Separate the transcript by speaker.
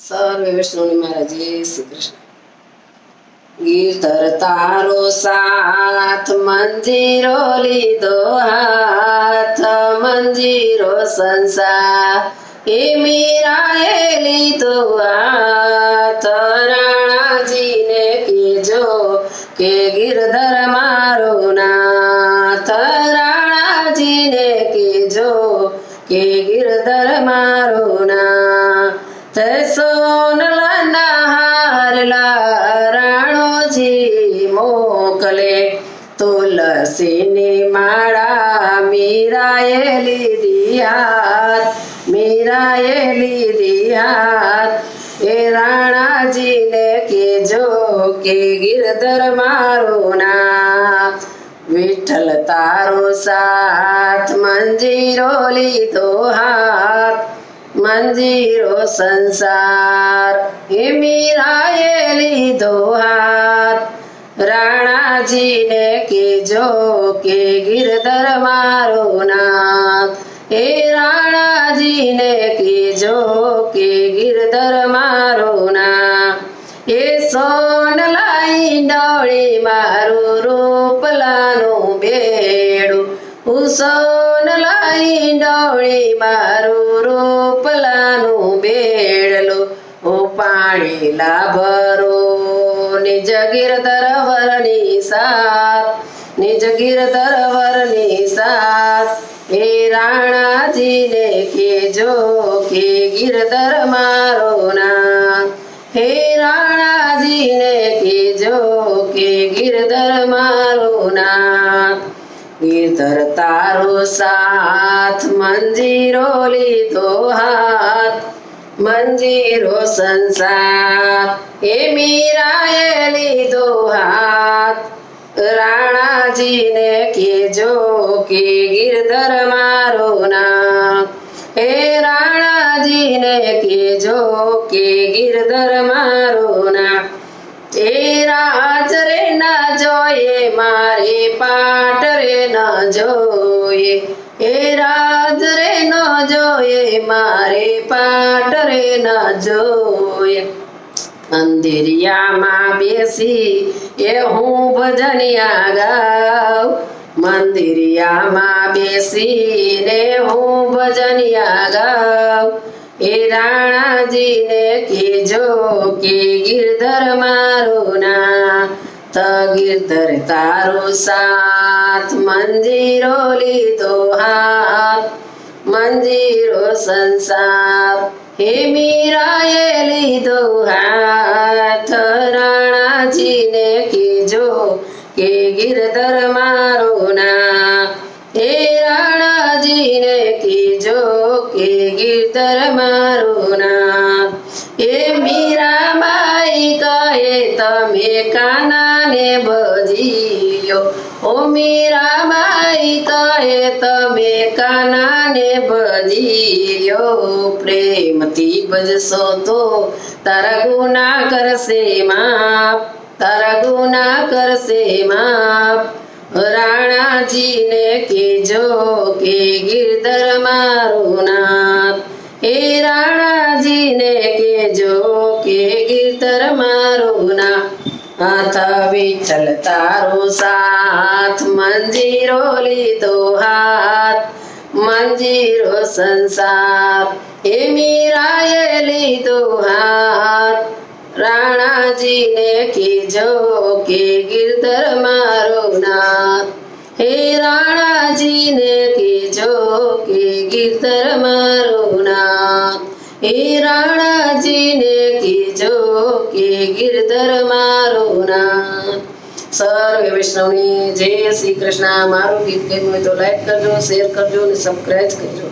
Speaker 1: સર્વે વૈષ્ણવને મારા જય શ્રી કૃષ્ણ। ગીરધર તારો સાથ મંજીરો લીધો હાથ, મંજીરો સંસાર એ મીરાએ લીધો હાથ। રાણાજીને કહેજો કે ગિરધર મારો નાથ, રાણાજીને કહેજો કે ગિરધર મારો નાથ। સોનલાના હારલા રાણોજી મોકલે, તુલસીની માળા મીરાએ લીધી હાથ, મીરાએ લીધી હાથ। એ રાણાજીને કહેજો કે ગિરધર મારો નાથ, વિઠ્ઠલ તારો સાથ મંજીરો લીધો હાથ, મંજીરો સંસાર એ મીરાએ લીધો હાથ। રાણાજીને કહેજો કે ગિરધર મારો નાથ, એ રાણાજીને કહેજો કે ગિરધર મારો નાથ। એ સોનલાઈ ડોળી મારું રૂપલાનું બેડું, સોનલાઈ ડોળી મારું રૂપલાનું બેડલું, પાણી લાભરો નિજ ગિરધર વરની સાથ, નિજ ગિરધર વરની સાથ। એ રાણાજીને કહેજો કે ગિરધર મારો નાથ, હે રાણાજીને કહેજો કે ગિરધર મારો નાથ। ગિરધર તારો સાથ મંજીરો લીધો હાથ, મંજીરો સંસાર એ મીરાએ લીધો હાથ। રાણાજીને કહેજો કે ગિરધર મારો નાથ, હે રાણાજીને કહેજો કે ગિરધર મારો નાથ। એ રાજ રે ન જોઈએ મારે પાટ રે ન જોઈએ, એ રાજ રે ન જોઈએ મારે પાટ રે ન જોઈએ। મંદિરિયામાં બેસી એ હું ભજનિયા ગાઉં, મંદિરિયામાં બેસીને હું ભજનિયા ગાઉં। એ રાણાજીને કહેજો કે ગિરધર મારો નાથ, ગિરધર તારો સાથ મંજીરો લીધો હાથ, મંજીરો સંસાર હે મીરાએ લીધો હાથ। રાણાજીને કહેજો કે ગિરધર મારો નાથ, હે રાણાજીને કહેજો કે ગિરધર મારો નાથ। એ મીરાબાઈ કહે તમે કાનાને ભજીયો, ઓ મીરાબાઈ કહે તમે કાનાને ભજીયો। પ્રેમથી ભજશો તો તારા ગુના કરશે માફ, તારા ગુના કરશે માફ। રાણાજીને કહેજો કે ગિરધર મારો નાથ, હે રાણાજીને કહેજો કે ગિરધર મારો નાથ। હાથ વિઠ્ઠલ તારો સાથ મંજીરો લીધો હાથ, મંજીરો સંસાર એ મીરાએ લીધો હાથ। રાણાજીને કહેજો કે ગિરધર મારો નાથ, હે રાણાજીને કહેજો કે ગિરધર મારો નાથ, હે રાણાજીને કહેજો કે ગિરધર મારો નાથ। સર્વે વૈષ્ણવની જય શ્રી કૃષ્ણ। મારું ગીત ગમ્યું હોય તો લાઈક કરજો, શેર કરજો અને સબસ્ક્રાઇબ કરજો।